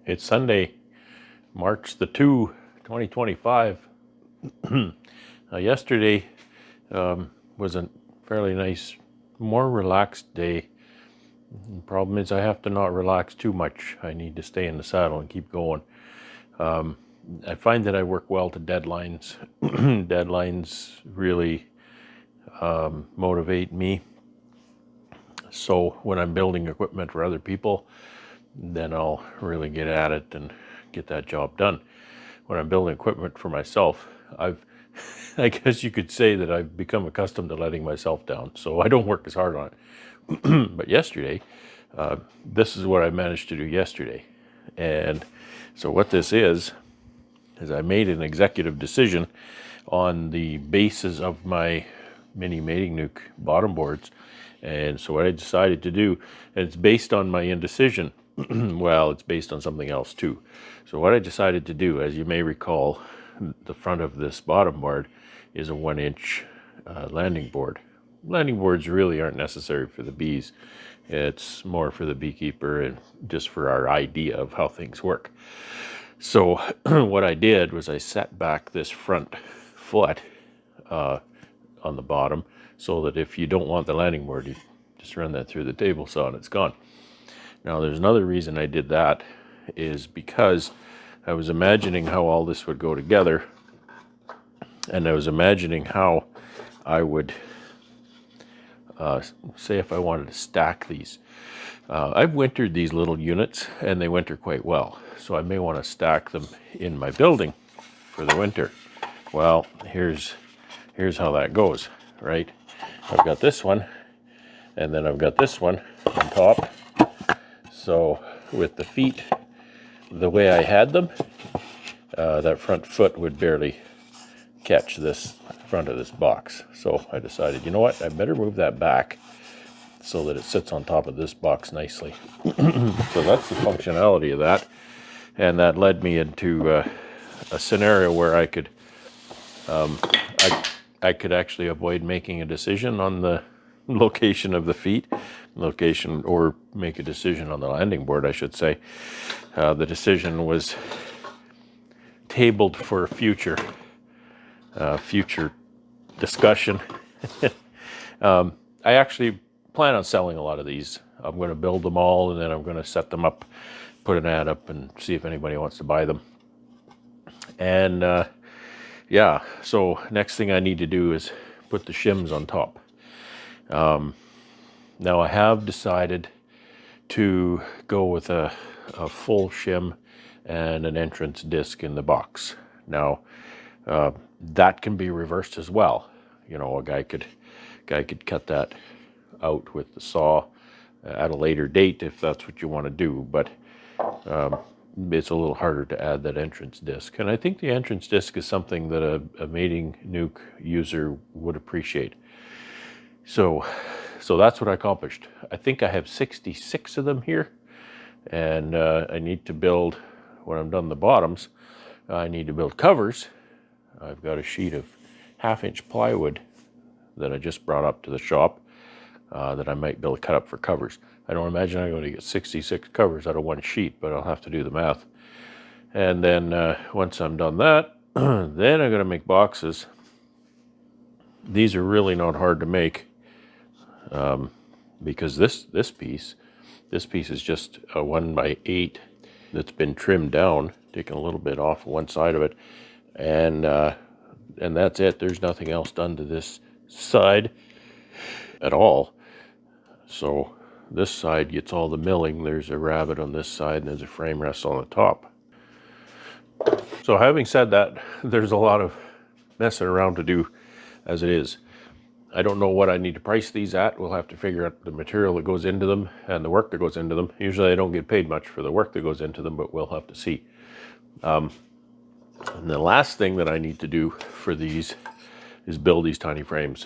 It's Sunday, March the 2, 2025. Yesterday was a fairly nice, more relaxed day. The problem is I have to not relax too much. I need to stay in the saddle and keep going. I find that I work well to deadlines. Deadlines really motivate me. So when I'm building equipment for other people, then I'll really get at it and get that job done. When I'm building equipment for myself, I guess you could say that I've become accustomed to letting myself down, so I don't work as hard on it. But yesterday, this is what I managed to do yesterday. And so what this is I made an executive decision on the basis of my mini Mating Nuc bottom boards. And so what I decided to do, and it's based on my indecision, well, it's based on something else too. So what I decided to do, as you may recall, the front of this bottom board is a 1-inch landing board. Landing boards really aren't necessary for the bees. It's more for the beekeeper and just for our idea of how things work. So what I did was I set back this front foot on the bottom so that if you don't want the landing board, you just run that through the table saw and it's gone. Now there's another reason I did that, is because I was imagining how all this would go together, and I was imagining how I would say if I wanted to stack these. I've wintered these little units and they winter quite well, so I may want to stack them in my building for the winter. Well, here's how that goes, right? I've got this one, and then I've got this one on top. So with the feet the way I had them, that front foot would barely catch this front of this box. So I decided, you know what, I better move that back so that it sits on top of this box nicely. So that's the functionality of that. And that led me into a scenario where I could actually avoid making a decision on the location of the feet, or make a decision on the landing board, I should say. The decision was tabled for future discussion. I actually plan on selling a lot of these. I'm going to build them all, and then I'm going to set them up, put an ad up, and see if anybody wants to buy them. And yeah, so next thing I need to do is put the shims on top. Now I have decided to go with a full shim and an entrance disc in the box. Now that can be reversed as well. You know, a guy could cut that out with the saw at a later date if that's what you want to do, but it's a little harder to add that entrance disc. And I think the entrance disc is something that a Mating Nuc user would appreciate. So that's what I accomplished. I think I have 66 of them here, and I need to build, when I'm done the bottoms, I need to build covers. I've got a sheet of 1/2-inch plywood that I just brought up to the shop that I might be able to cut up for covers. I don't imagine I'm going to get 66 covers out of one sheet, but I'll have to do the math. And then once I'm done that, then I'm going to make boxes. These are really not hard to make because this piece is just a 1x8 that's been trimmed down, taken a little bit off one side of it, and that's it. There's nothing else done to this side at all. So this side gets all the milling. There's a rabbet on this side, and there's a frame rest on the top. So having said that, there's a lot of messing around to do as it is. I don't know what I need to price these at. We'll have to figure out the material that goes into them and the work that goes into them. Usually I don't get paid much for the work that goes into them, but we'll have to see. And the last thing that I need to do for these is build these tiny frames.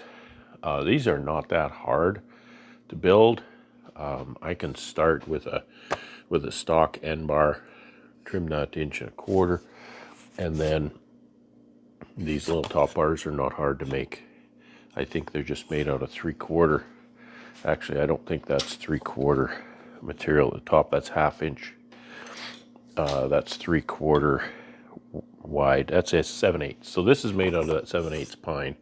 These are not that hard to build. I can start with a stock end bar, trim that 1.25 inches, and then these little top bars are not hard to make. I think they're just made out of 3/4. Actually, I don't think that's 3/4 material at the top. That's 1/2 inch. That's 3/4 wide. That's a 7/8. So this is made out of that 7/8 pine,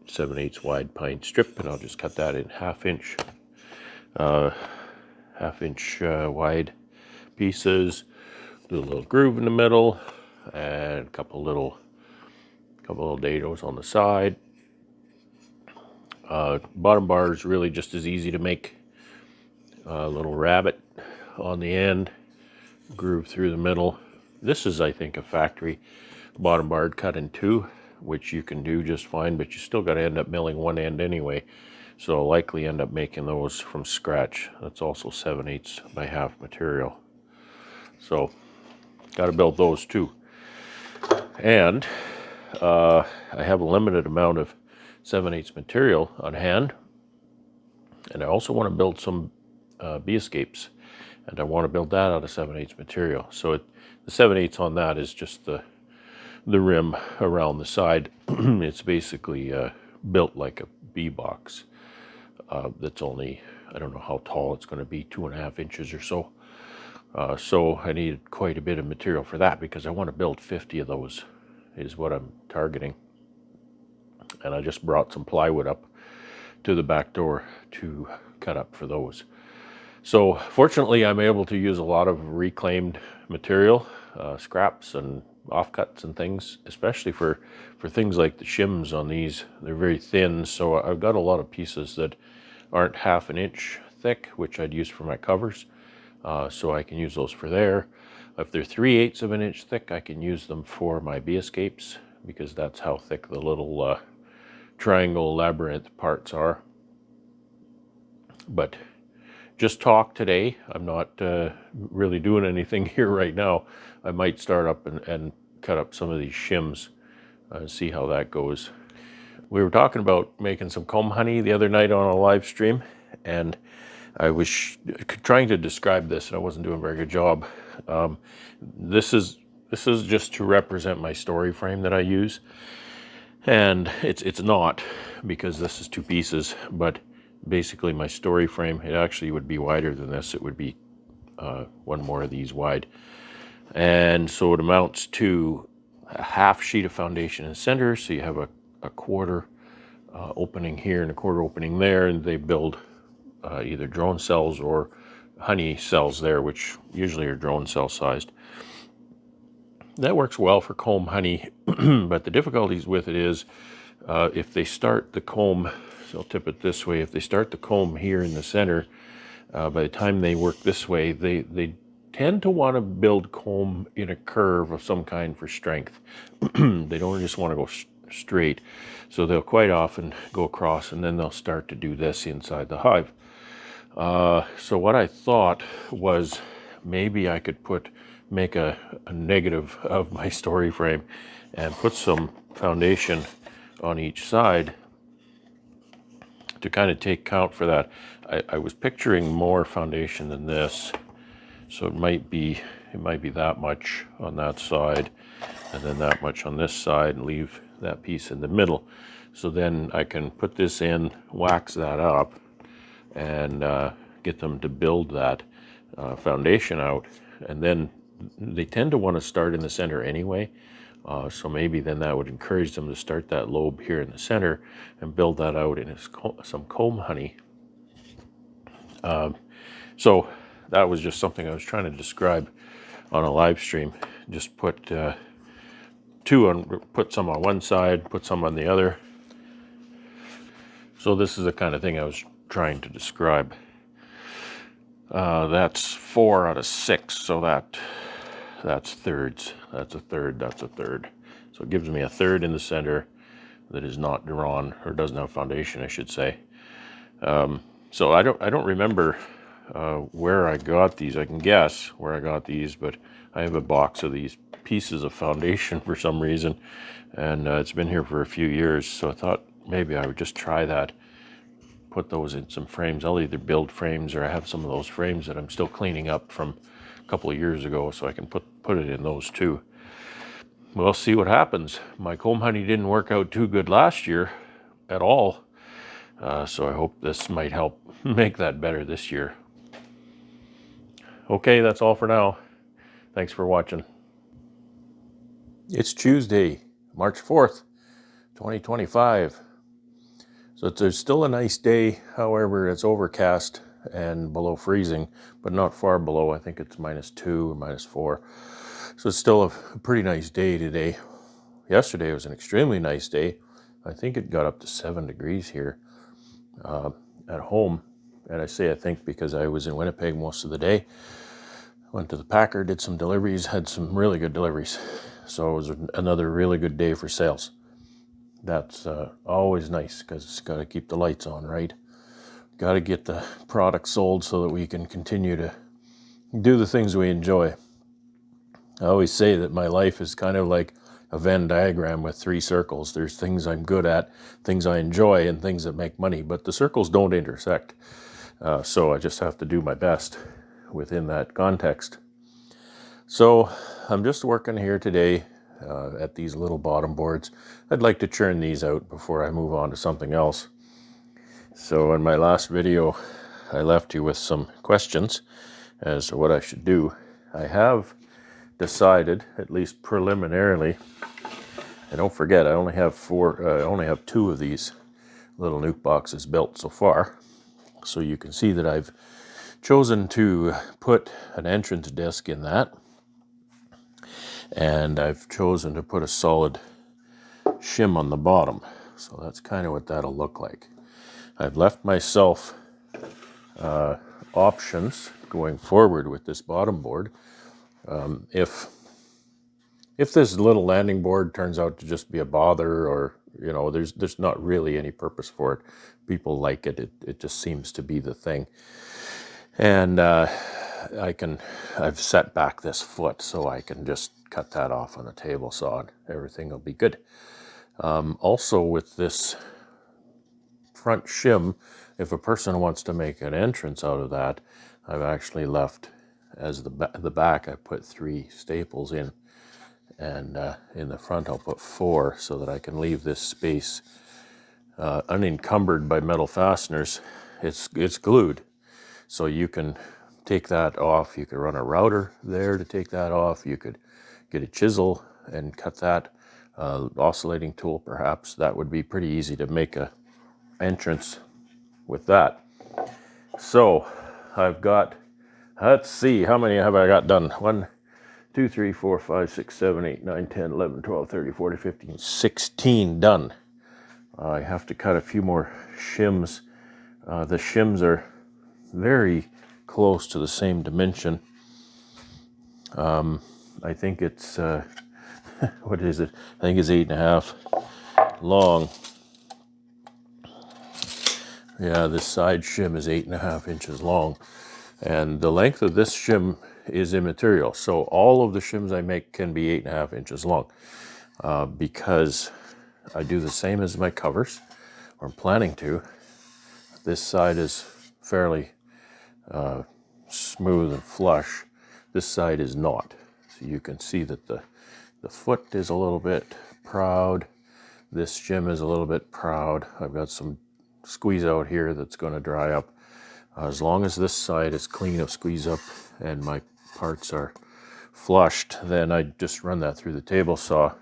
7/8 wide pine strip, and I'll just cut that in half-inch wide pieces. Do a little groove in the middle, and a couple little dados on the side. Bottom bar is really just as easy to make. A little rabbet on the end, groove through the middle. This is, I think, a factory bottom bar cut in two, which you can do just fine, but you still got to end up milling one end anyway. So I'll likely end up making those from scratch. That's also 7/8 by half material. So got to build those too. And I have a limited amount of 7/8 material on hand. And I also want to build some bee escapes. And I want to build that out of 7/8 material. So the 7/8 on that is just the rim around the side. It's basically built like a bee box. That's only, I don't know how tall it's going to be, 2.5 inches or so. So I need quite a bit of material for that because I want to build 50 of those is what I'm targeting. And I just brought some plywood up to the back door to cut up for those. So fortunately, I'm able to use a lot of reclaimed material, scraps and offcuts and things, especially for things like the shims on these. They're very thin, so I've got a lot of pieces that aren't 1/2 inch thick, which I'd use for my covers. So I can use those for there. If they're 3/8 of an inch thick, I can use them for my bee escapes because that's how thick the little triangle labyrinth parts are. But just talk today. I'm not really doing anything here right now. I might start up and cut up some of these shims and see how that goes. We were talking about making some comb honey the other night on a live stream, and I was trying to describe this, and I wasn't doing a very good job. This is just to represent my story frame that I use, and it's not because this is 2 pieces, but basically my story frame, it actually would be wider than this. It would be one more of these wide. And so it amounts to a 1/2 sheet of foundation in the center. So you have a 1/4 opening here and a 1/4 opening there, and they build either drone cells or honey cells there, which usually are drone cell sized. That works well for comb honey, but the difficulties with it is if they start the comb, so I'll tip it this way, if they start the comb here in the center, by the time they work this way, they tend to want to build comb in a curve of some kind for strength. They don't just want to go straight. So they'll quite often go across and then they'll start to do this inside the hive. So what I thought was maybe I could make a negative of my story frame and put some foundation on each side to kind of take count for that. I was picturing more foundation than this, so it might be that much on that side and then that much on this side and leave that piece in the middle. So then I can put this in, wax that up, and get them to build that foundation out. And then they tend to want to start in the center anyway. So maybe then that would encourage them to start that lobe here in the center and build that out in some comb honey. So that was just something I was trying to describe on a live stream. Just put put some on one side, put some on the other. So this is the kind of thing I was trying to describe. That's 4 out of 6, so that's thirds. That's a third, that's a third. So it gives me a third in the center that is not drawn, or doesn't have foundation, I should say. So I don't remember where I got these. I can guess where I got these, but I have a box of these pieces of foundation for some reason, and it's been here for a few years, so I thought maybe I would just try that, put those in some frames. I'll either build frames, or I have some of those frames that I'm still cleaning up from a couple of years ago, so I can put it in those too. We'll see what happens. My comb honey didn't work out too good last year at all, so I hope this might help make that better this year. Okay, that's all for now. Thanks for watching. It's Tuesday, March 4th, 2025. So there's still a nice day. However, it's overcast and below freezing, but not far below. I think it's -2 or -4. So it's still a pretty nice day today. Yesterday was an extremely nice day. I think it got up to 7 degrees here at home. And I say I think because I was in Winnipeg most of the day. Went to the Packer, did some deliveries, had some really good deliveries. So it was another really good day for sales. That's always nice because it's got to keep the lights on, right? Got to get the product sold so that we can continue to do the things we enjoy. I always say that my life is kind of like a Venn diagram with 3 circles. There's things I'm good at, things I enjoy, and things that make money, but the circles don't intersect. So I just have to do my best within that context. So I'm just working here today at these little bottom boards. I'd like to churn these out before I move on to something else. So in my last video, I left you with some questions as to what I should do. I have decided, at least preliminarily, and don't forget, I only have 2 of these little nuke boxes built so far. So you can see that I've chosen to put an entrance disc in that. And I've chosen to put a solid shim on the bottom. So that's kind of what that'll look like. I've left myself options going forward with this bottom board. If this little landing board turns out to just be a bother, or there's not really any purpose for it. People like it. It just seems to be the thing. And I've set back this foot so I can just cut that off on a table saw and everything will be good. Also with this front shim, if a person wants to make an entrance out of that, I've actually left as the back, I put 3 staples in, and in the front I'll put 4 so that I can leave this space unencumbered by metal fasteners. It's glued, so you can take that off. You could run a router there to take that off. You could get a chisel and cut that. Oscillating tool, perhaps. That would be pretty easy to make a entrance with that. So I've got, let's see, how many have I got done? 1, 2, 3, 4, 5, 6, 7, 8, 9, 10, 11, 12, 13, 14, 15, 16 done. I have to cut a few more shims. The shims are very close to the same dimension. I think it's, what is it? I think it's 8.5 long. Yeah, this side shim is 8.5 inches long. And the length of this shim is immaterial. So all of the shims I make can be 8.5 inches long. Because I do the same as my covers, or I'm planning to. This side is fairly smooth and flush. This side is not. So you can see that the foot is a little bit proud. This shim is a little bit proud. I've got some squeeze out here that's going to dry up. As long as this side is clean of squeeze up and my parts are flushed, then I just run that through the table saw.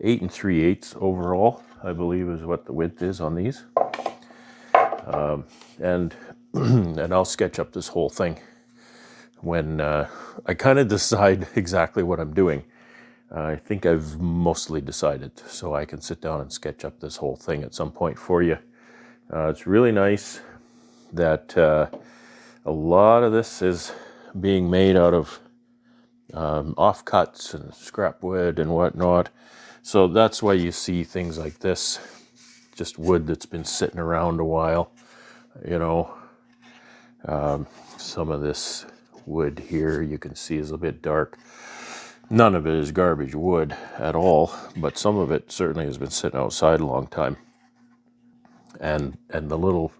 8 3/8 overall, I believe, is what the width is on these. And I'll sketch up this whole thing when I kind of decide exactly what I'm doing. I think I've mostly decided, so I can sit down and sketch up this whole thing at some point for you. It's really nice that a lot of this is being made out of offcuts and scrap wood and whatnot. So that's why you see things like this, just wood that's been sitting around a while. Some of this wood here you can see is a bit dark. None of it is garbage wood at all, but some of it certainly has been sitting outside a long time. And the little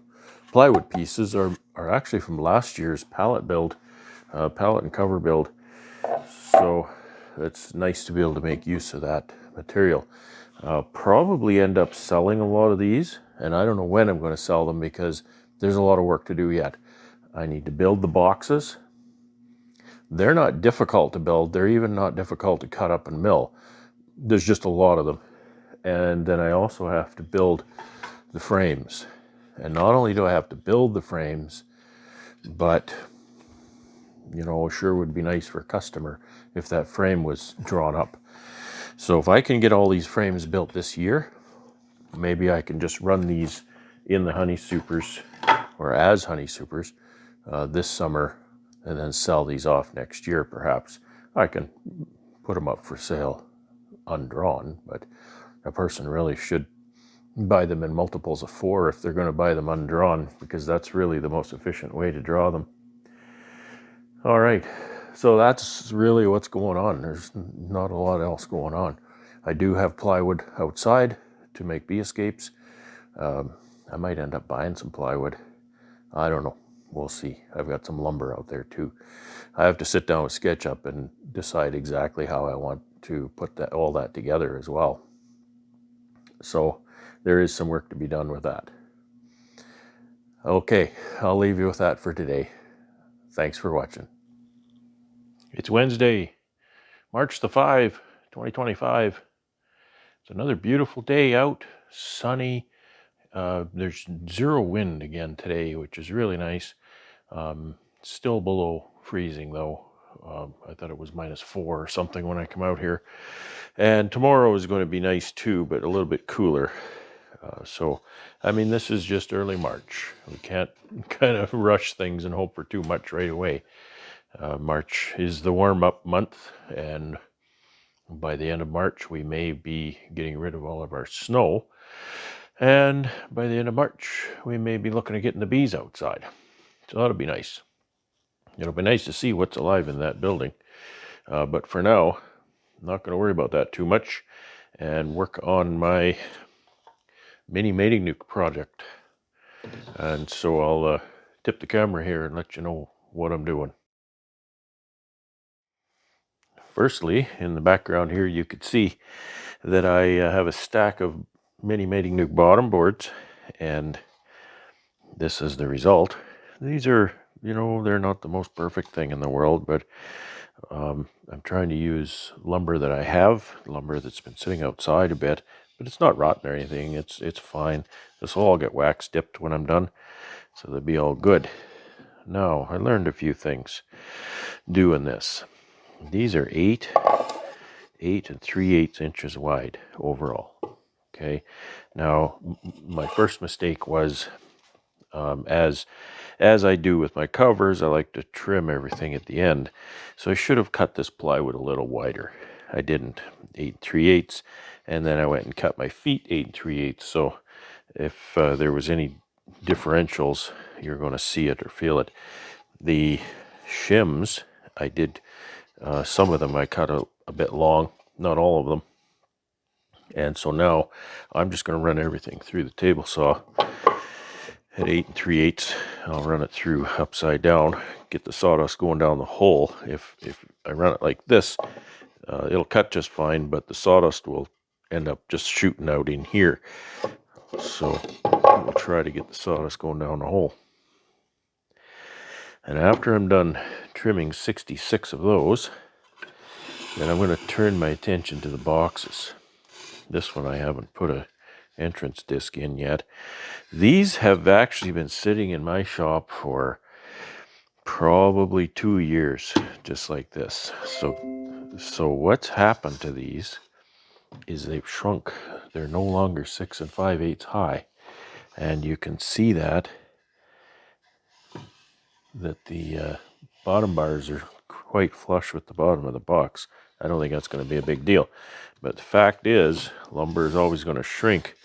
plywood pieces are actually from last year's pallet build, pallet and cover build. So it's nice to be able to make use of that material. I'll probably end up selling a lot of these, and I don't know when I'm going to sell them because there's a lot of work to do yet. I need to build the boxes. They're not difficult to build. They're even not difficult to cut up and mill. There's just a lot of them. And then I also have to build the frames. And not only do I have to build the frames, but, sure would be nice for a customer if that frame was drawn up. So if I can get all these frames built this year, maybe I can just run these in the honey supers or as honey supers this summer and then sell these off next year perhaps. I can put them up for sale undrawn, but a person really should buy them in multiples of 4 if they're going to buy them undrawn, because that's really the most efficient way to draw them. All right, so that's really what's going on. There's not a lot else going on. I do have plywood outside to make bee escapes. I might end up buying some plywood. I don't know. We'll see. I've got some lumber out there too. I have to sit down with SketchUp and decide exactly how I want to put all that together as well. So there is some work to be done with that. Okay, I'll leave you with that for today. Thanks for watching. It's Wednesday, March the 5, 2025. It's another beautiful day out, sunny. There's 0 wind again today, which is really nice. Still below freezing though. I thought it was -4 or something when I come out here. And tomorrow is going to be nice too, but a little bit cooler. So, I mean, this is just early March. We can't kind of rush things and hope for too much right away. March is the warm-up month, and by the end of March, we may be getting rid of all of our snow. And by the end of March, we may be looking at getting the bees outside. So that'll be nice. It'll be nice to see what's alive in that building. But for now, I'm not going to worry about that too much and work on my mini mating nuke project. And so I'll tip the camera here and let you know what I'm doing. Firstly, in the background here, you could see that I have a stack of mini mating nuke bottom boards, and this is the result. These are, they're not the most perfect thing in the world, but I'm trying to use lumber that I have, lumber that's been sitting outside a bit, but it's not rotten or anything. It's fine. This will all get wax dipped when I'm done, so they'll be all good. Now, I learned a few things doing this. These are 8 and 3/8 inches wide overall. Okay. Now, my first mistake was, as I do with my covers, I like to trim everything at the end. So I should have cut this plywood a little wider. I didn't. 8 3/8, and then I went and cut my feet 8 3/8. So if there was any differentials, you're going to see it or feel it. The shims, I did, some of them I cut a bit long, not all of them. And so now I'm just going to run everything through the table saw at 8 3/8. I'll run it through upside down, get the sawdust going down the hole. If I run it like this, it'll cut just fine, but the sawdust will end up just shooting out in here. So we'll try to get the sawdust going down the hole. And after I'm done trimming 66 of those, then I'm going to turn my attention to the boxes. This one I haven't put a entrance disc in yet. These have actually been sitting in my shop for probably 2 years, just like this. So what's happened to these is they've shrunk. They're no longer 6 5/8 high, and you can see that the bottom bars are quite flush with the bottom of the box. I don't think that's going to be a big deal, but the fact is, lumber is always going to shrink.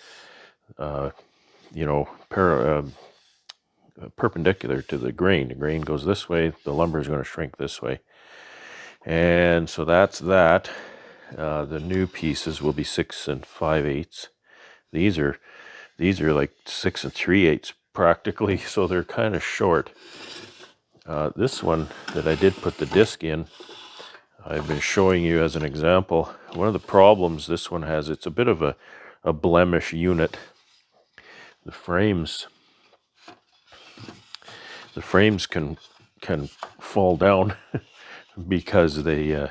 Perpendicular to the grain. The grain goes this way, the lumber is going to shrink this way. And so that's that. The new pieces will be 6 5/8. These are like 6 3/8 practically, so they're kind of short. This one that I did put the disc in, I've been showing you as an example. One of the problems this one has, it's a bit of a blemish unit. The frames can fall down because the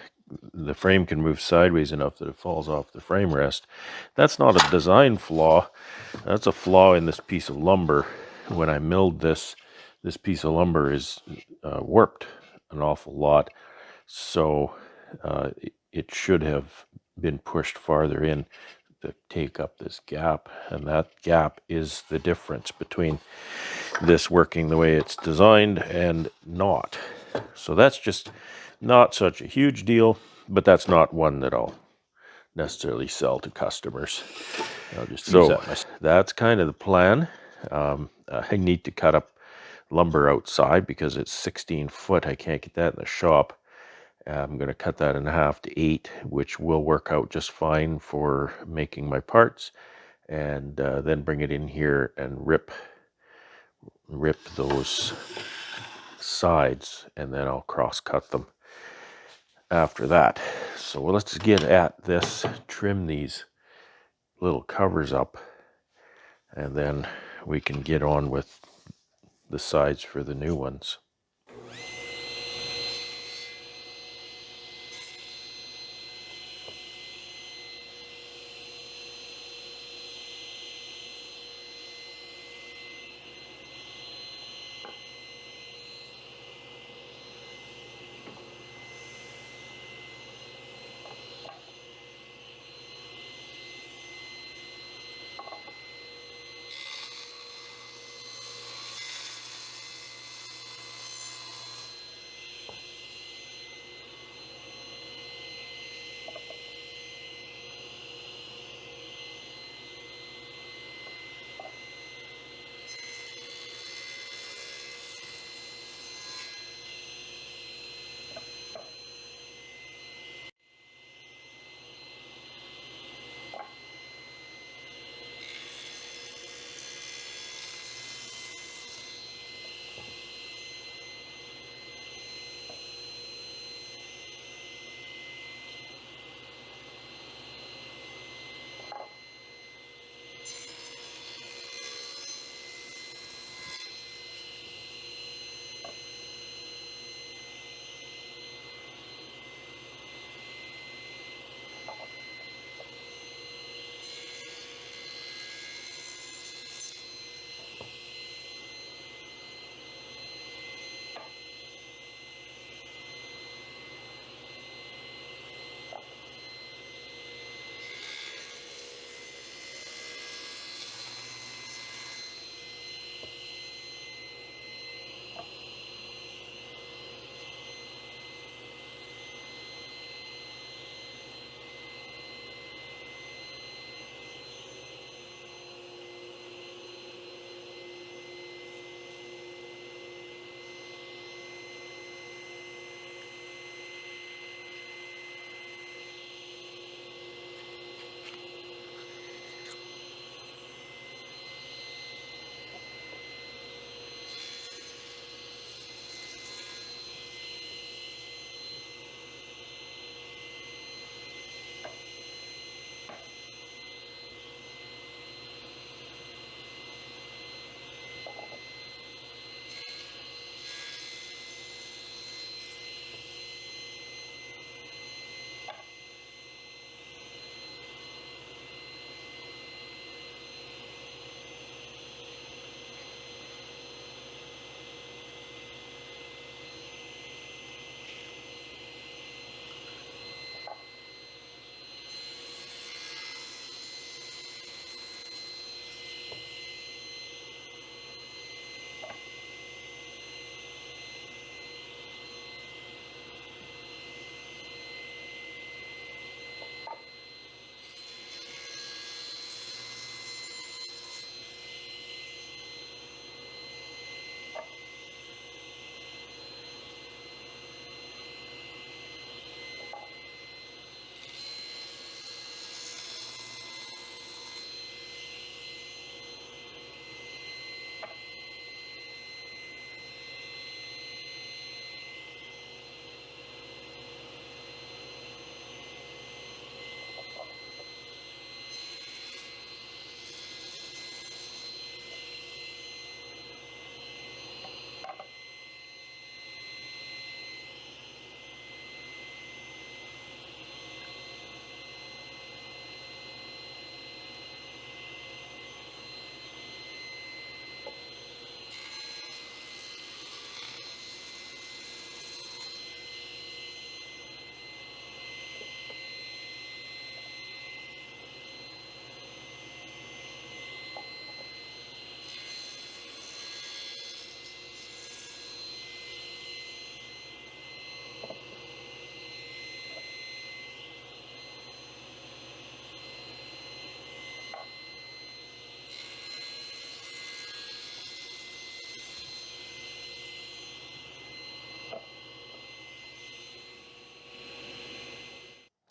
frame can move sideways enough that it falls off the frame rest. That's not a design flaw. That's a flaw in this piece of lumber. When I milled this piece of lumber is warped an awful lot, so it should have been pushed farther in to take up this gap, and that gap is the difference between this working the way it's designed and not. So that's just not such a huge deal, but that's not one that I'll necessarily sell to customers. I'll just use that myself. That's kind of the plan. I need to cut up lumber outside because it's 16 foot. I can't get that in the shop. I'm going to cut that in half to 8, which will work out just fine for making my parts, and then bring it in here and rip those sides, and then I'll cross cut them after that. So let's get at this, trim these little covers up, and then we can get on with the sides for the new ones.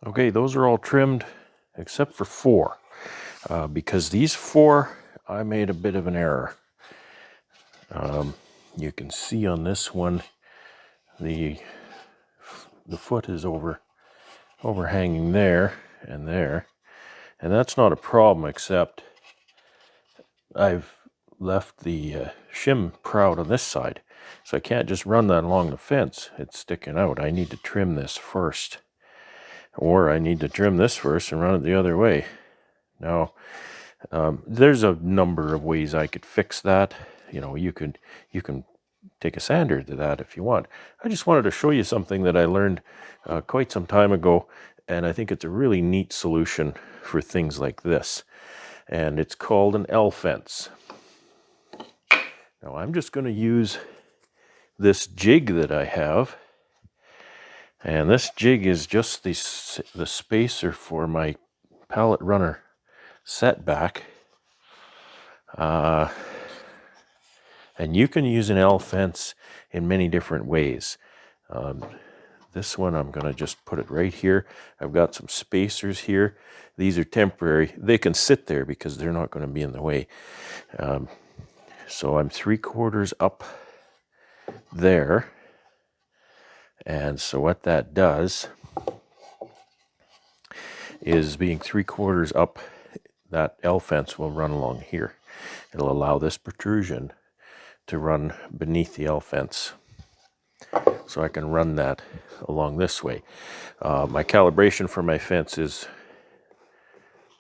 Okay, those are all trimmed except for 4, because these 4, I made a bit of an error. You can see on this one, the foot is overhanging there, and that's not a problem, except I've left the shim proud on this side, so I can't just run that along the fence. It's sticking out. I need to trim this first, or I need to trim this first and run it the other way. Now, there's a number of ways I could fix that. You know, you can take a sander to that if you want. I just wanted to show you something that I learned quite some time ago, and I think it's a really neat solution for things like this. And it's called an L fence. Now I'm just going to use this jig that I have, and this jig is just the spacer for my pallet runner setback. And you can use an L fence in many different ways. This one, I'm going to just put it right here. I've got some spacers here. These are temporary. They can sit there because they're not going to be in the way. So I'm 3/4 up there. And so what that does is, being 3/4 up, that L fence will run along here. It'll allow this protrusion to run beneath the L fence. So I can run that along this way. My calibration for my fence is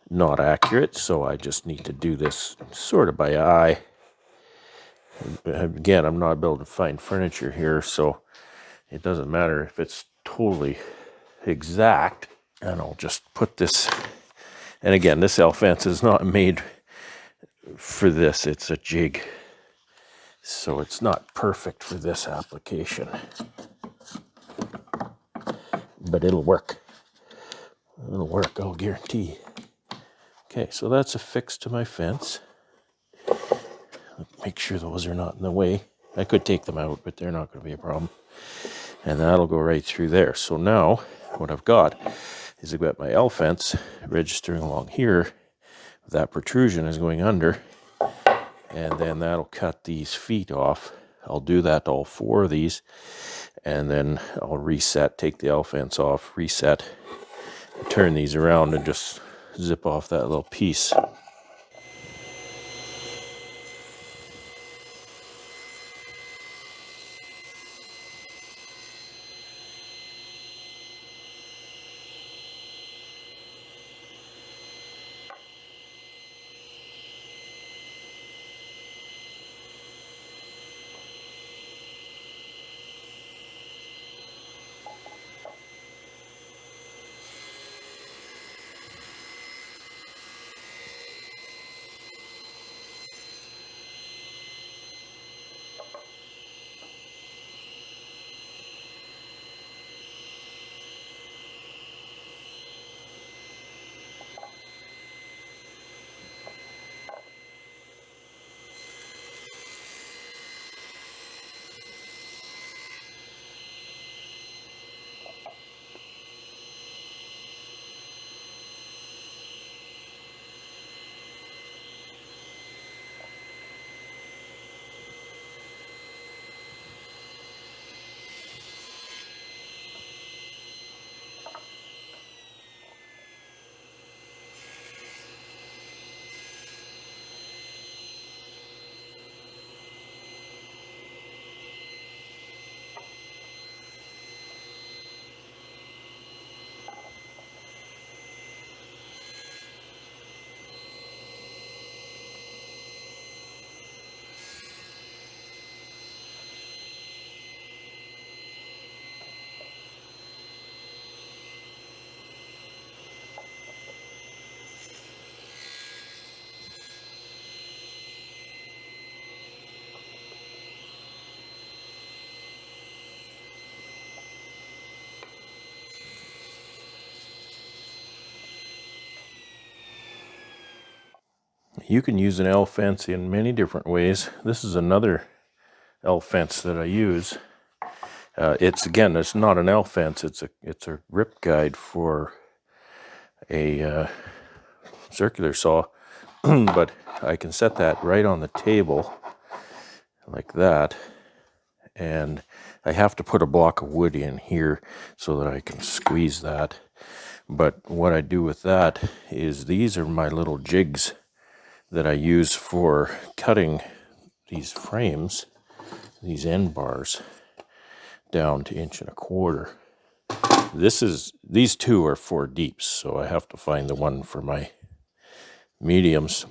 not accurate, so I just need to do this sort of by eye. Again, I'm not building fine furniture here, so it doesn't matter if it's totally exact. And I'll just put this, and again, this L fence is not made for this. It's a jig, so it's not perfect for this application, but it'll work. It'll work, I'll guarantee. Okay, so that's affixed to my fence. Make sure those are not in the way. I could take them out, but they're not going to be a problem. And that'll go right through there. So now what I've got is I've got my L fence registering along here. That protrusion is going under, and then that'll cut these feet off. I'll do that to all 4 of these, and then I'll reset, take the L fence off, reset, turn these around, and just zip off that little piece. You can use an L fence in many different ways. This is another L fence that I use. It's not an L fence. It's a grip guide for a circular saw, but I can set that right on the table like that, and I have to put a block of wood in here so that I can squeeze that. But what I do with that is these are my little jigs that I use for cutting these frames, these end bars, down to 1.25 inches. These two are 4 deeps, so I have to find the one for my mediums.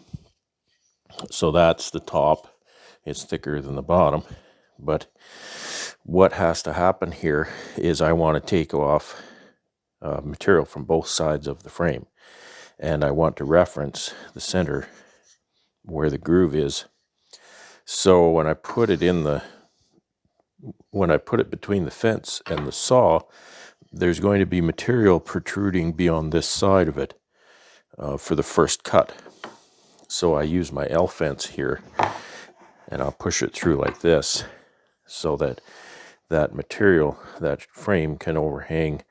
So that's the top. It's thicker than the bottom. But what has to happen here is I want to take off material from both sides of the frame, and I want to reference the center where the groove is. So when I put it between the fence and the saw, there's going to be material protruding beyond this side of it for the first cut. So I use my L fence here, and I'll push it through like this so that that material, that frame, can overhang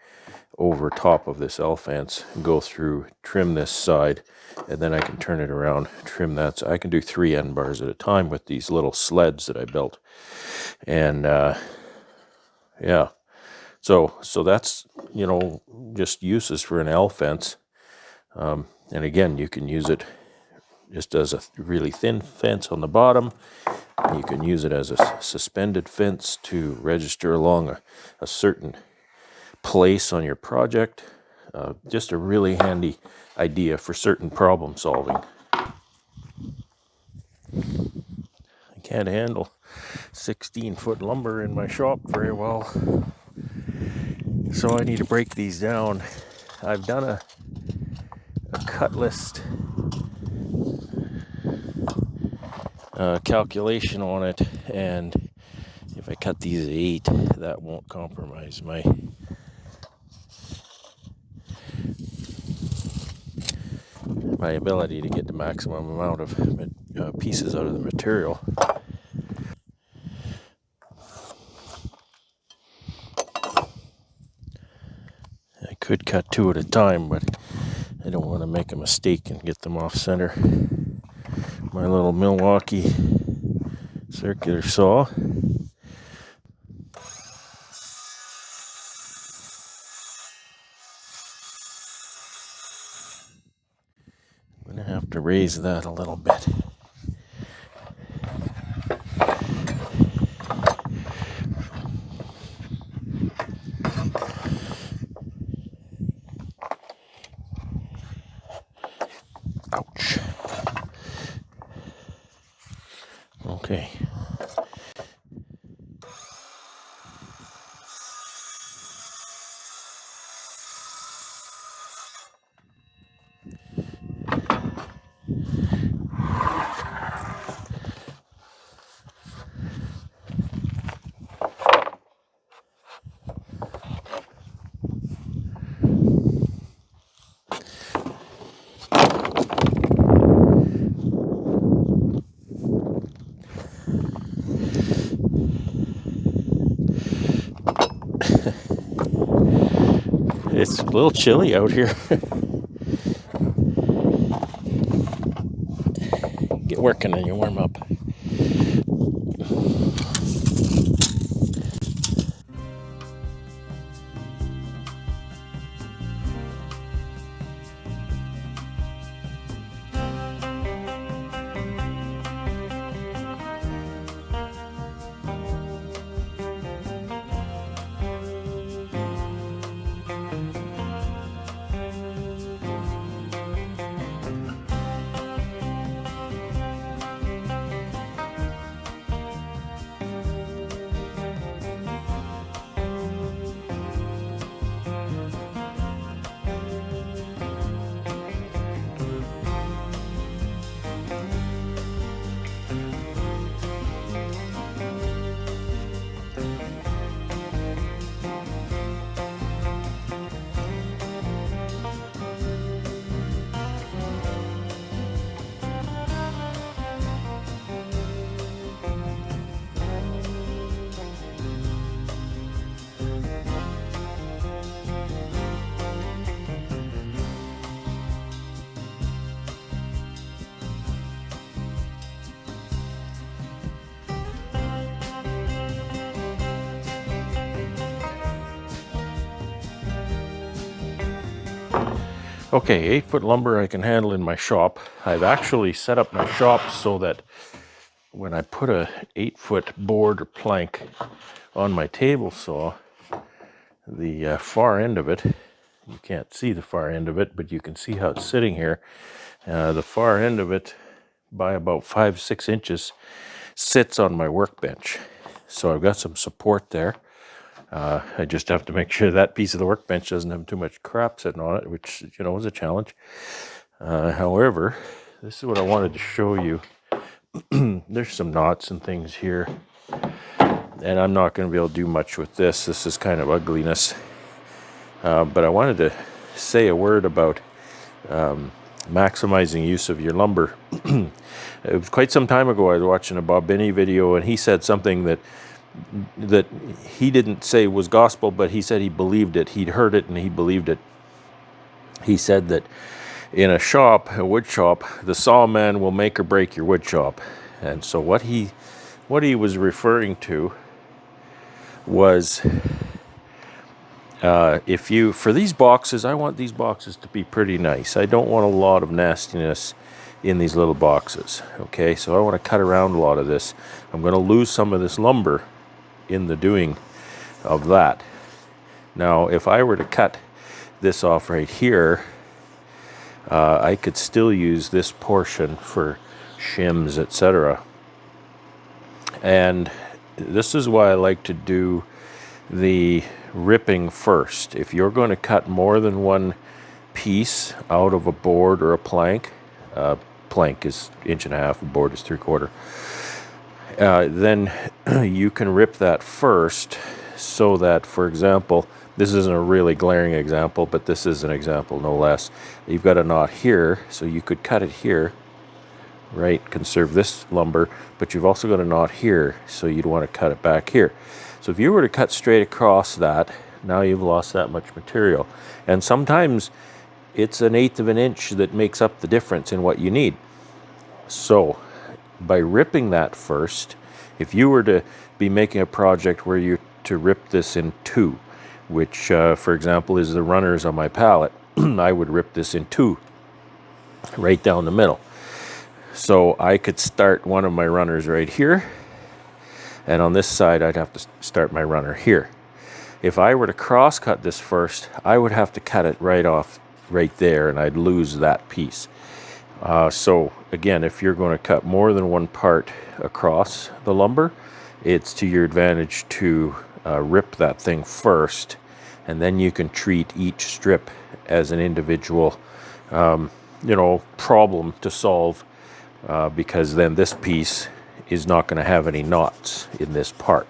over top of this L fence, go through, trim this side, and then I can turn it around, trim that. So I can do 3 end bars at a time with these little sleds that I built. And yeah, so that's, just uses for an L fence. And again, you can use it just as a really thin fence on the bottom. You can use it as a suspended fence to register along a certain place on your project. Just a really handy idea for certain problem solving. I can't handle 16-foot lumber in my shop very well, so I need to break these down. I've done a cut list calculation on it, and if I cut these at 8, that won't compromise my ability to get the maximum amount of pieces out of the material. I could cut 2 at a time, but I don't want to make a mistake and get them off center. My little Milwaukee circular saw. I'm going to have to raise that a little bit. Ouch. Okay. It's a little chilly out here. Get working and you warm up. Okay, 8-foot lumber I can handle in my shop. I've actually set up my shop so that when I put a 8-foot board or plank on my table saw, the far end of it, you can't see the far end of it, but you can see how it's sitting here. The far end of it, by about 5-6 inches, sits on my workbench. So I've got some support there. I just have to make sure that piece of the workbench doesn't have too much crap sitting on it, which, you know, is a challenge. However, this is what I wanted to show you. There's some knots and things here, and I'm not going to be able to do much with this. This is kind of ugliness. But I wanted to say a word about maximizing use of your lumber. It was quite some time ago I was watching a Bob Binney video, and he said something that he didn't say was gospel, but he said he believed it. He'd heard it and he believed it. He said that in a shop, a wood shop, the sawman will make or break your wood shop. And so what he was referring to was, if you, for these boxes, I want these boxes to be pretty nice. I don't want a lot of nastiness in these little boxes. Okay, so I want to cut around a lot of this. I'm going to lose some of this lumber in the doing of that. Now, if I were to cut this off right here, I could still use this portion for shims, etc. And this is why I like to do the ripping first. If you're going to cut more than one piece out of a board or a plank, plank is 1.5 inches, a board is 3/4, then you can rip that first, so that, for example, this isn't a really glaring example, but this is an example no less. You've got a knot here, so you could cut it here, right? Conserve this lumber, but you've also got a knot here, so you'd want to cut it back here. So if you were to cut straight across that, now you've lost that much material. And sometimes it's 1/8 of an inch that makes up the difference in what you need. So by ripping that first, if you were to be making a project where you to rip this in two, which for example is the runners on my pallet, I would rip this in two, right down the middle. So I could start one of my runners right here, and on this side I'd have to start my runner here. If I were to cross cut this first, I would have to cut it right off right there, and I'd lose that piece. So again, if you're going to cut more than one part across the lumber, it's to your advantage to rip that thing first, and then you can treat each strip as an individual problem to solve, because then this piece is not going to have any knots in this part.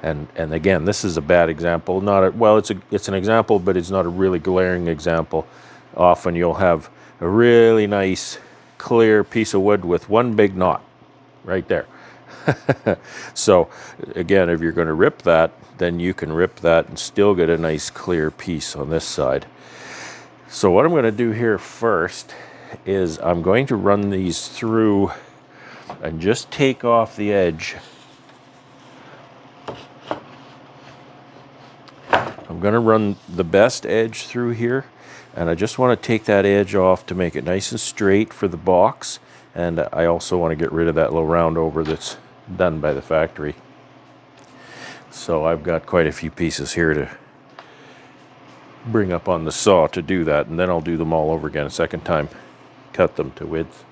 And again, this is a bad example. It's an example, but it's not a really glaring example. Often you'll have a really nice clear piece of wood with one big knot right there. So again, if you're going to rip that, then you can rip that and still get a nice clear piece on this side. So what I'm going to do here first is I'm going to run these through and just take off the edge. I'm going to run the best edge through here, and I just want to take that edge off to make it nice and straight for the box. And I also want to get rid of that little round over that's done by the factory. So I've got quite a few pieces here to bring up on the saw to do that, and then I'll do them all over again a second time, cut them to width.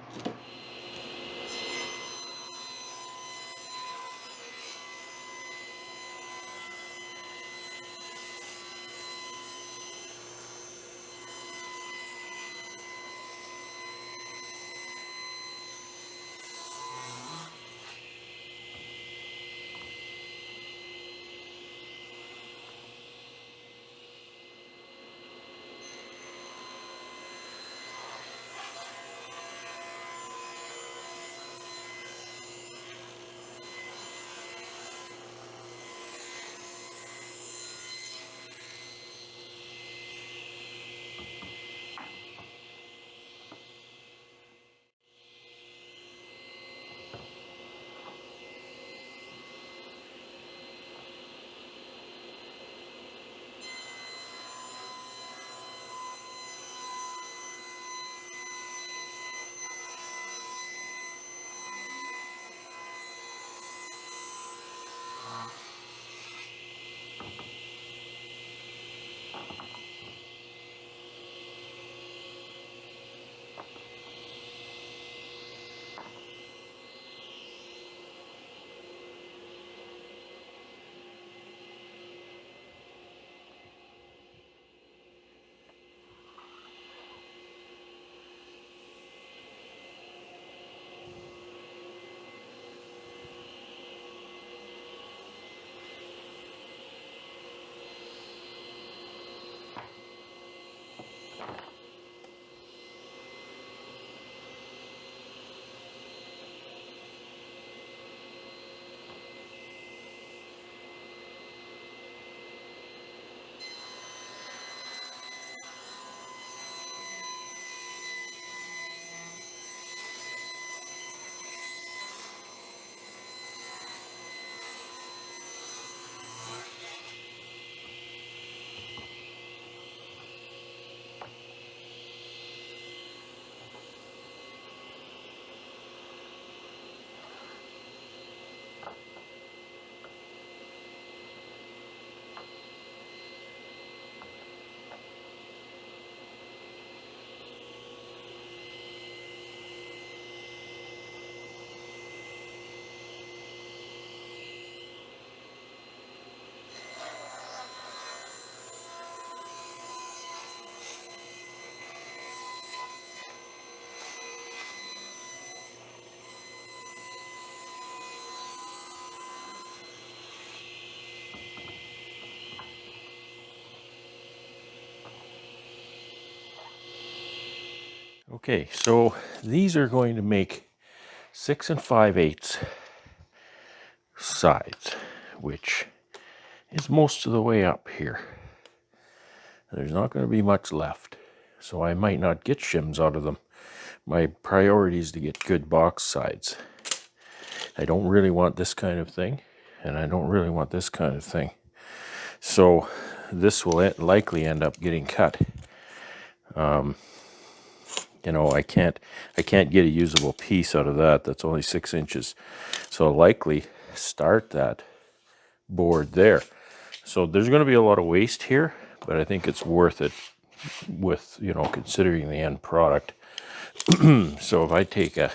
Okay, so these are going to make 6 5/8 sides, which is most of the way up here. There's not going to be much left, so I might not get shims out of them. My priority is to get good box sides. I don't really want this kind of thing, and I don't really want this kind of thing. So this will likely end up getting cut. You know, I can't get a usable piece out of that. That's only 6 inches. So I'll likely start that board there. So there's going to be a lot of waste here, but I think it's worth it with, you know, considering the end product. So if I take a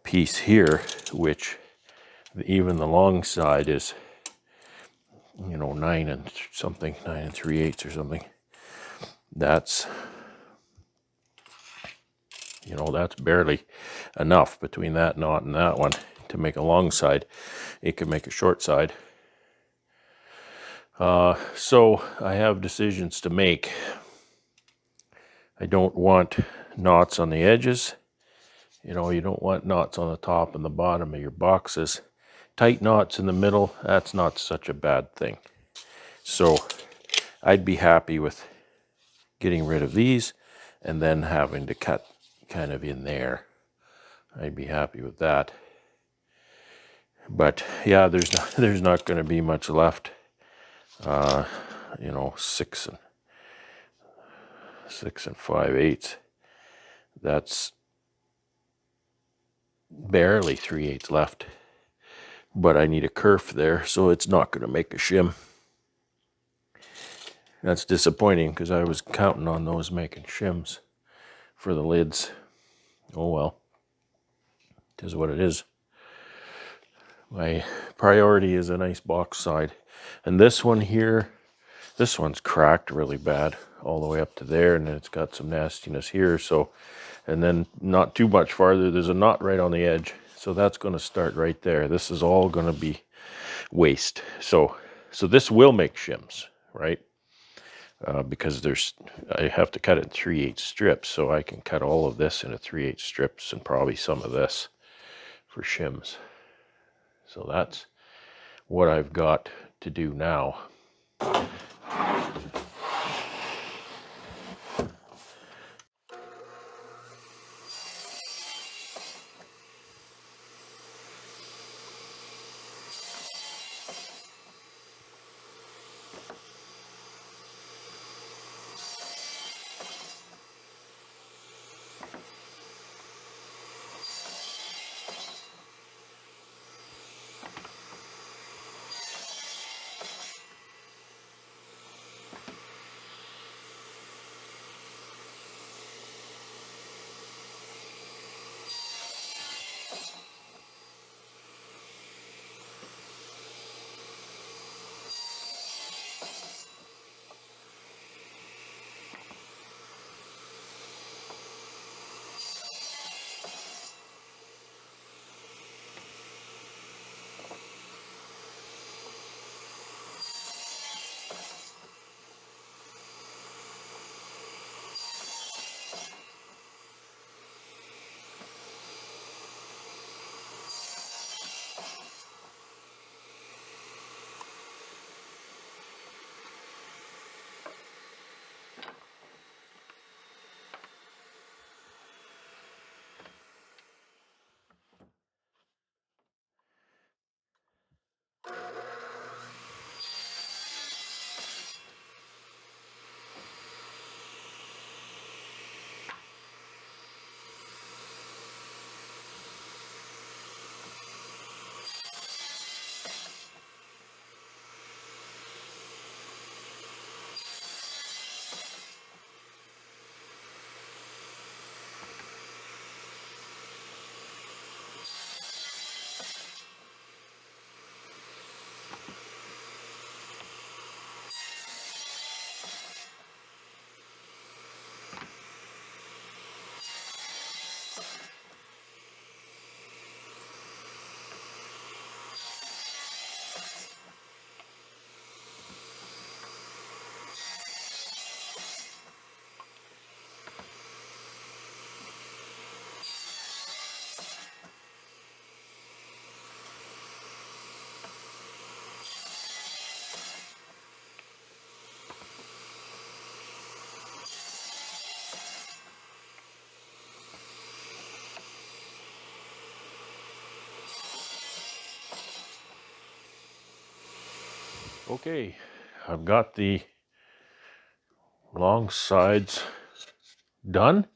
piece here, which even the long side is, you know, 9 3/8 or something, that's, you know, that's barely enough between that knot and that one to make a long side. It could make a short side. So I have decisions to make. I don't want knots on the edges. You know, you don't want knots on the top and the bottom of your boxes. Tight knots in the middle, that's not such a bad thing. So I'd be happy with getting rid of these and then having to cut kind of in there. I'd be happy with that. But yeah, there's not going to be much left. You know, 6 5/8. That's barely 3/8 left. But I need a kerf there, so it's not going to make a shim. That's disappointing because I was counting on those making shims for the lids. Oh well, it is what it is. My priority is a nice box side. And this one here, this one's cracked really bad all the way up to there, and then it's got some nastiness here. So, and then not too much farther, there's a knot right on the edge. So that's going to start right there. This is all going to be waste. So this will make shims, right? Because I have to cut it in 3/8 strips, so I can cut all of this into 3/8 strips and probably some of this for shims. So that's what I've got to do now. Okay, I've got the long sides done,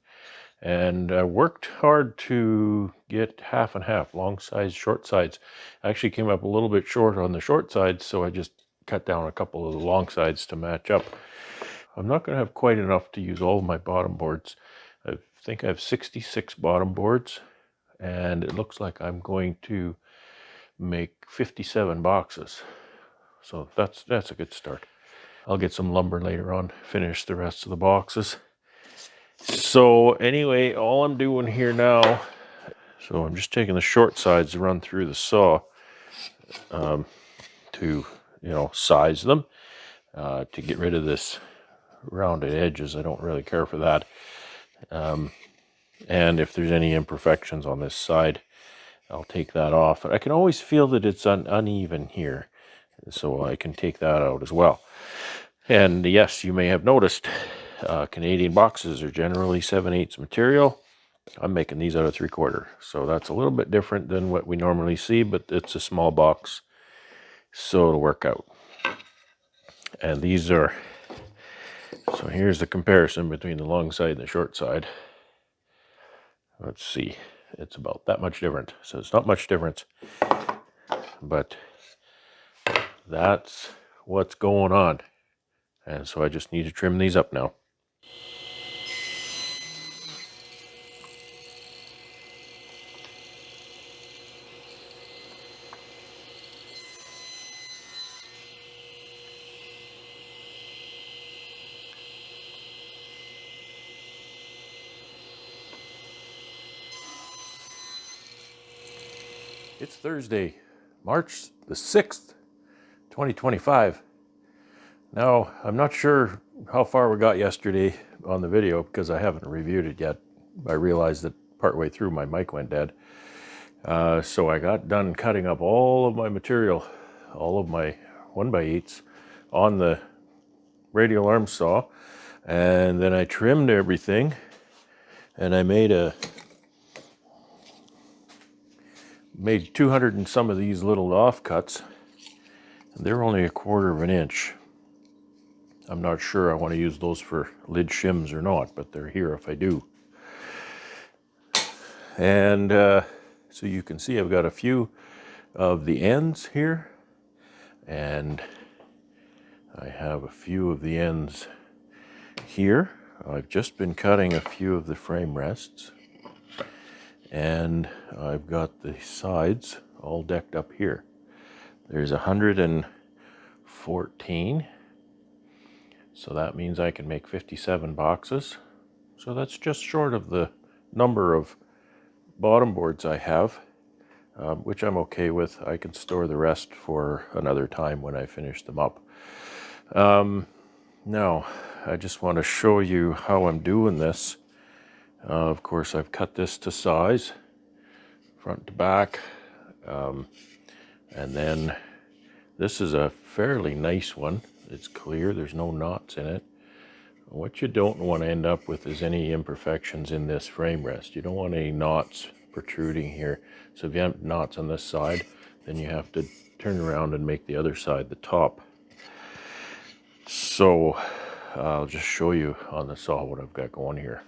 and I worked hard to get half and half, long sides, short sides. I actually came up a little bit short on the short sides, so I just cut down a couple of the long sides to match up. I'm not going to have quite enough to use all of my bottom boards. I think I have 66 bottom boards, and it looks like I'm going to make 57 boxes. So that's a good start. I'll get some lumber later on, finish the rest of the boxes. So anyway, all I'm doing here now, so I'm just taking the short sides to run through the saw to, size them, to get rid of this rounded edges. I don't really care for that. And if there's any imperfections on this side, I'll take that off. I can always feel that it's uneven here, so I can take that out as well. And yes, you may have noticed, Canadian boxes are generally 7/8 material. I'm making these out of 3/4, so that's a little bit different than what we normally see, but it's a small box, so it'll work out. And these are, so here's the comparison between the long side and the short side. Let's see, it's about that much different. So it's not much difference, but that's what's going on. And so I just need to trim these up now. It's Thursday, March the 6th, 2025. Now, I'm not sure how far we got yesterday on the video because I haven't reviewed it yet. I realized that partway through my mic went dead. So I got done cutting up all of my material, all of my 1x8s on the radial arm saw. And then I trimmed everything, and I made 200 and some of these little offcuts. They're only 1/4 of an inch. I'm not sure I want to use those for lid shims or not, but they're here if I do. And so you can see I've got a few of the ends here, and I have a few of the ends here. I've just been cutting a few of the frame rests, and I've got the sides all decked up here. There's 114, so that means I can make 57 boxes. So that's just short of the number of bottom boards I have, which I'm okay with. I can store the rest for another time when I finish them up. Now, I just want to show you how I'm doing this. Of course, I've cut this to size, front to back, and then this is a fairly nice one. It's clear, there's no knots in it. What you don't want to end up with is any imperfections in this frame rest. You don't want any knots protruding here. So if you have knots on this side, then you have to turn around and make the other side the top. So I'll just show you on the saw what I've got going here.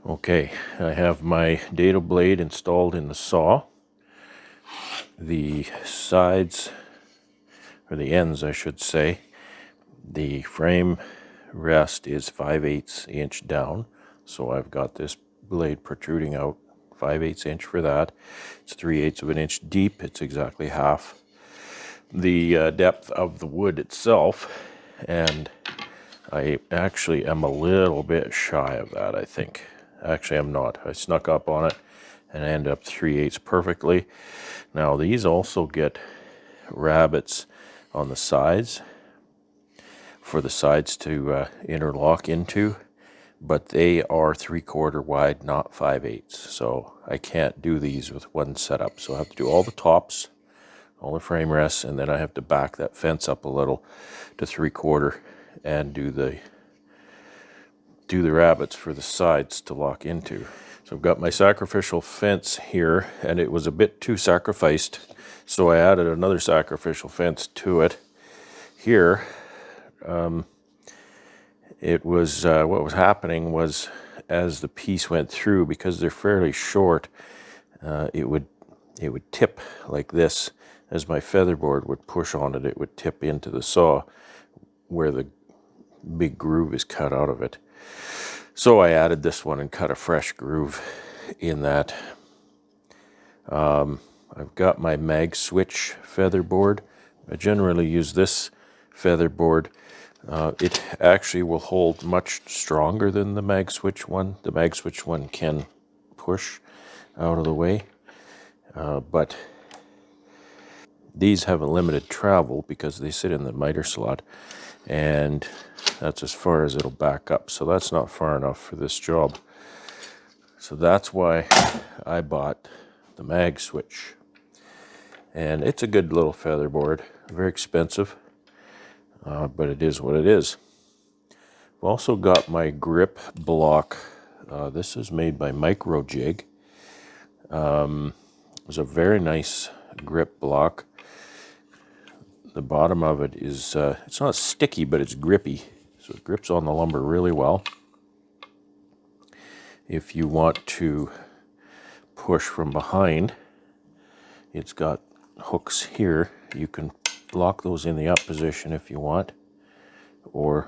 Okay, I have my dado blade installed in the saw. The sides, or the ends I should say, the frame rest is 5/8 inch down, so I've got this blade protruding out 5/8 inch for that. It's 3/8 of an inch deep. It's exactly half the depth of the wood itself, and I actually am a little bit shy of that, I think. Actually, I'm not. I snuck up on it and I end up 3/8 perfectly. Now these also get rabbets on the sides for the sides to interlock into, but they are 3/4 wide, not 5/8. So I can't do these with one setup. So I have to do all the tops, all the frame rests, and then I have to back that fence up a little to 3/4 and do the rabbets for the sides to lock into. So I've got my sacrificial fence here, and it was a bit too sacrificed, so I added another sacrificial fence to it. here, it was what was happening was, as the piece went through, because they're fairly short, it would tip like this. As my featherboard would push on it, it would tip into the saw where the big groove is cut out of it. So I added this one and cut a fresh groove in that. I've got my mag switch featherboard. I generally use this featherboard. It actually will hold much stronger than the mag switch one. The mag switch one can push out of the way, but these have a limited travel because they sit in the miter slot, and that's as far as it'll back up. So that's not far enough for this job. So that's why I bought the mag switch. And it's a good little featherboard, very expensive, but it is what it is. I've also got my grip block. This is made by Micro Jig. It's a very nice grip block. The bottom of it is, it's not sticky, but it's grippy. So it grips on the lumber really well. If you want to push from behind, it's got hooks here. You can lock those in the up position if you want, or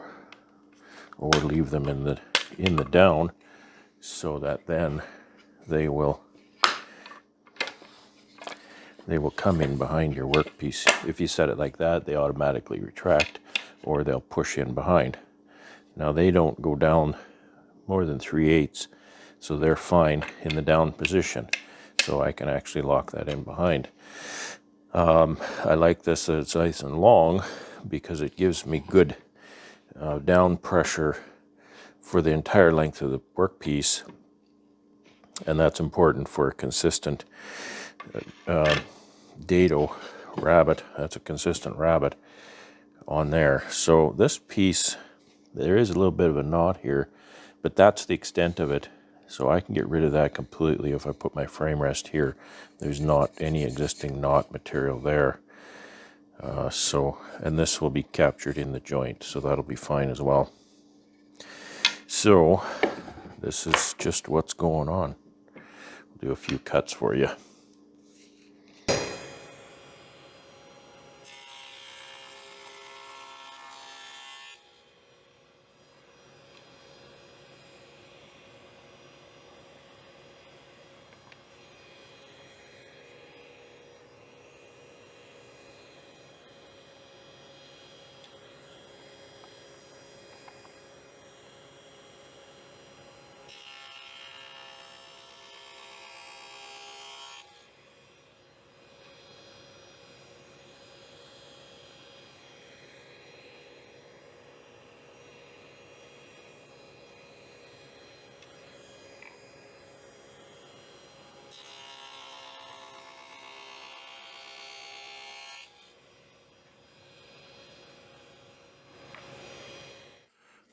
leave them in the down, so that then they will come in behind your workpiece. If you set it like that, they automatically retract, or they'll push in behind. Now they don't go down more than 3/8, so they're fine in the down position. So I can actually lock that in behind. I like this that it's nice and long because it gives me good down pressure for the entire length of the workpiece, and that's important for a consistent dado rabbet. That's a consistent rabbet on there. So this piece, there is a little bit of a knot here, but that's the extent of it. So I can get rid of that completely if I put my frame rest here. There's not any existing knot material there. And this will be captured in the joint, so that'll be fine as well. So this is just what's going on. I'll do a few cuts for you.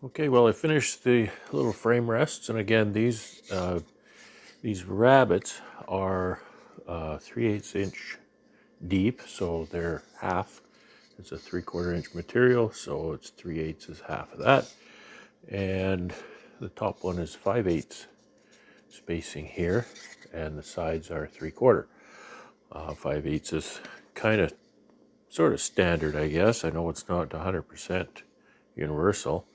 Okay, well, I finished the little frame rests, and again, these rabbets are 3/8 inch deep, so they're half. It's a 3/4 inch material, so it's 3/8 is half of that, and the top one is 5/8 spacing here, and the sides are 3/4. 5/8 is kind of sort of standard, I guess. I know it's not 100% universal,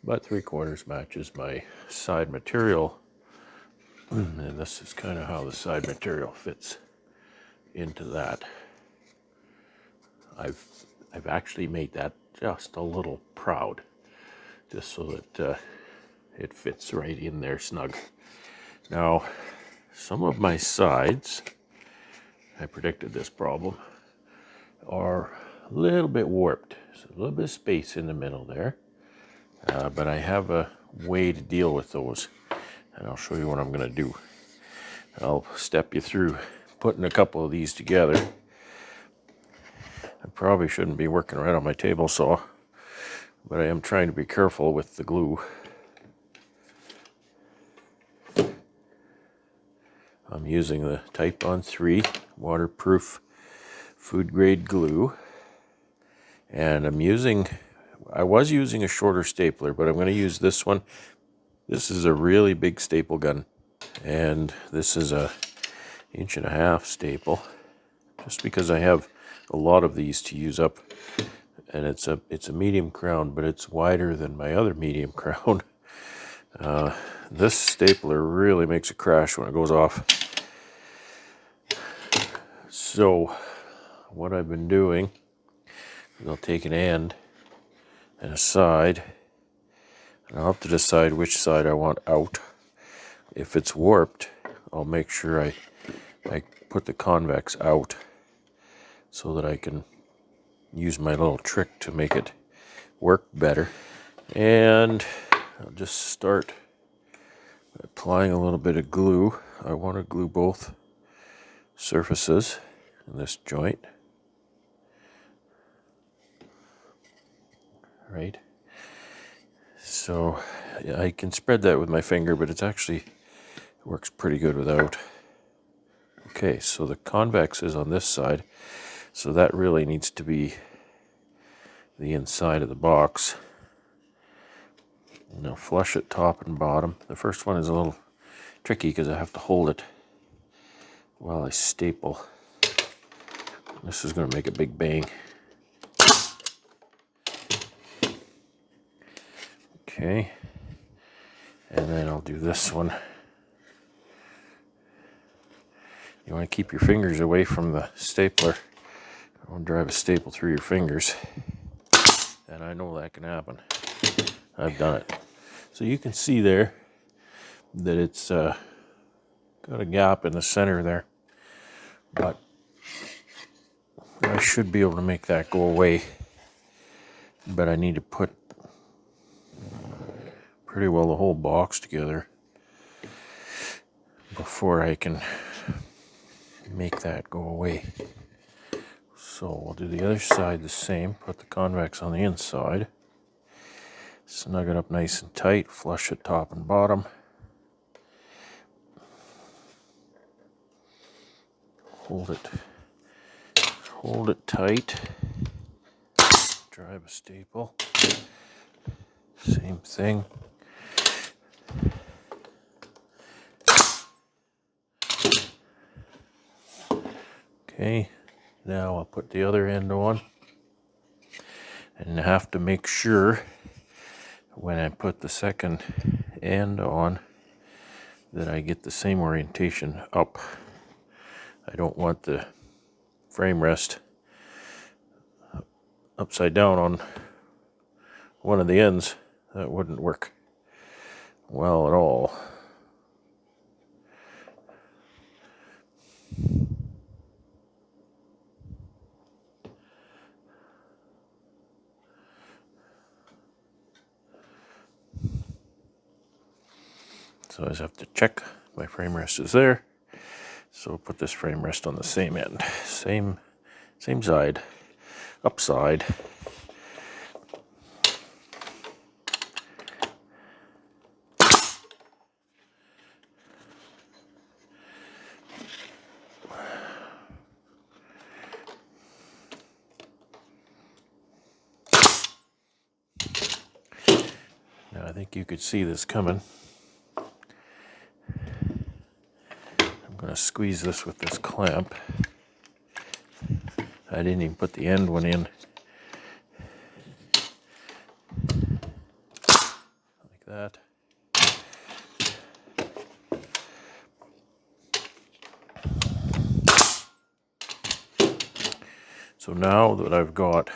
but 3/4 matches my side material, and this is kind of how the side material fits into that. I've actually made that just a little proud, just so that it fits right in there snug. Now, some of my sides, I predicted this problem, are a little bit warped. So a little bit of space in the middle there, but I have a way to deal with those, and I'll show you what I'm going to do. I'll step you through putting a couple of these together. I probably shouldn't be working right on my table saw, but I am trying to be careful with the glue. I'm using the Type on 3 waterproof food grade glue, And I was using a shorter stapler, but I'm going to use this one. This is a really big staple gun, and this is a 1.5 inch staple, just because I have a lot of these to use up. And it's a medium crown, but it's wider than my other medium crown. This stapler really makes a crash when it goes off. So what I've been doing is I'll take an end and a side, and I'll have to decide which side I want out. If it's warped, I'll make sure I put the convex out so that I can use my little trick to make it work better. And I'll just start applying a little bit of glue. I want to glue both surfaces in this joint. Right. So yeah, I can spread that with my finger, but it works pretty good without. Okay, so the convex is on this side, so that really needs to be the inside of the box. Now flush it top and bottom. The first one is a little tricky because I have to hold it while I staple. This is going to make a big bang. Okay, and then I'll do this one. You want to keep your fingers away from the stapler. I want to drive a staple through your fingers, and I know that can happen. I've done it. So you can see there that it's got a gap in the center there, but I should be able to make that go away. But I need to put pretty well the whole box together before I can make that go away. So we'll do the other side the same. Put the convex on the inside. Snug it up nice and tight. Flush it top and bottom. Hold it tight. Drive a staple. Same thing. Okay, now I'll put the other end on, and I have to make sure when I put the second end on that I get the same orientation up. I don't want the frame rest upside down on one of the ends. That wouldn't work well at all. So I just have to check my frame rest is there. So I'll put this frame rest on the same end, same side, upside. Now I think you could see this coming. I'm going to squeeze this with this clamp. I didn't even put the end one in. Like that. So now that I've got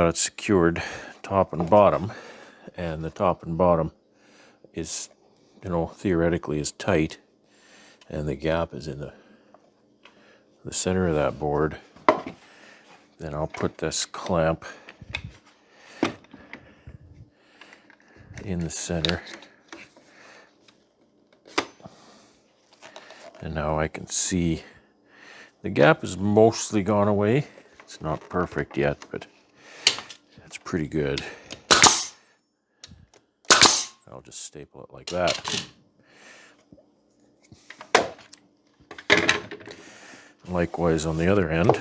it secured top and bottom, and the top and bottom is, theoretically is tight, and the gap is in the center of that board, then I'll put this clamp in the center, and now I can see the gap is mostly gone away. It's not perfect yet, but it's pretty good. I'll just staple it like that. Likewise on the other end.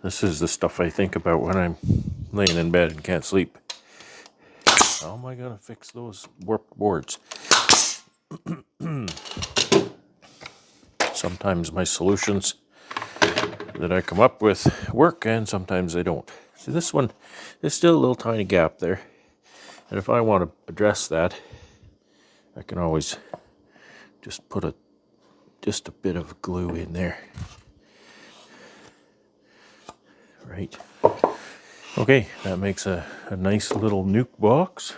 This is the stuff I think about when I'm laying in bed and can't sleep. How am I going to fix those warped boards? Sometimes my solutions that I come up with work, and sometimes they don't. See, this one, there's still a little tiny gap there. And if I want to address that, I can always just put just a bit of glue in there. Right. Okay, that makes a nice little nuke box.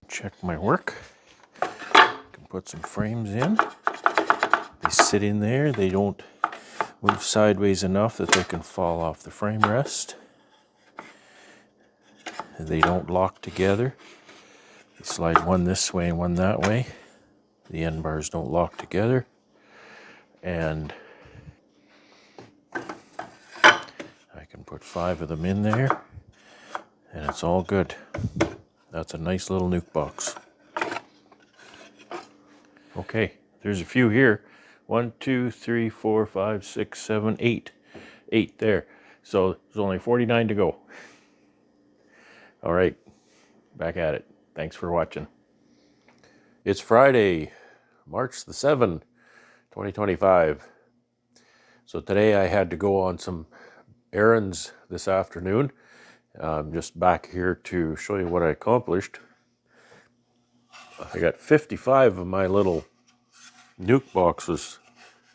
Check my work. Can put some frames in. They sit in there. They don't move sideways enough that they can fall off the frame rest. They don't lock together. You slide one this way and one that way. The end bars don't lock together. And I can put 5 of them in there, and it's all good. That's a nice little nuke box. Okay, there's a few here. 1, 2, 3, 4, 5, 6, 7, 8. 8 there. So there's only 49 to go. All right, back at it. Thanks for watching. It's Friday, March the 7th, 2025. So today I had to go on some errands this afternoon. I'm just back here to show you what I accomplished. I got 55 of my little nuke boxes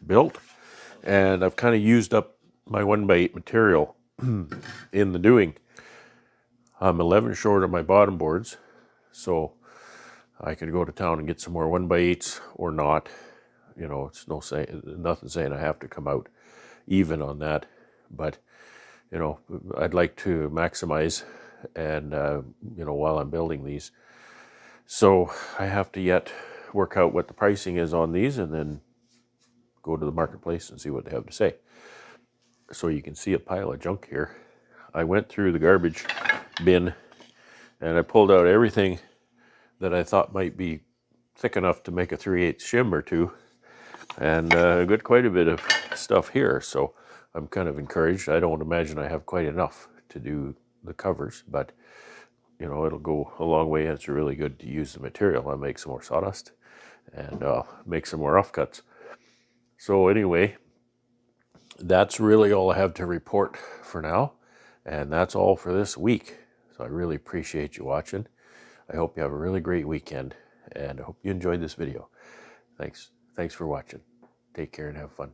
built, and I've kind of used up my 1x8 material in the doing. I'm 11 short of my bottom boards, so I could go to town and get some more 1x8s or not. You know, it's nothing saying I have to come out even on that, but you know, I'd like to maximize, and you know, while I'm building these, so I have to yet work out what the pricing is on these, and then go to the marketplace and see what they have to say. So you can see a pile of junk here. I went through the garbage bin and I pulled out everything that I thought might be thick enough to make a 3/8 shim or two, and I got quite a bit of stuff here, so I'm kind of encouraged. I don't imagine I have quite enough to do the covers, but you know, it'll go a long way, and it's really good to use the material. I'll make some more sawdust and make some more offcuts. So anyway, that's really all I have to report for now, and that's all for this week. So I really appreciate you watching. I hope you have a really great weekend, and I hope you enjoyed this video. Thanks for watching. Take care and have fun.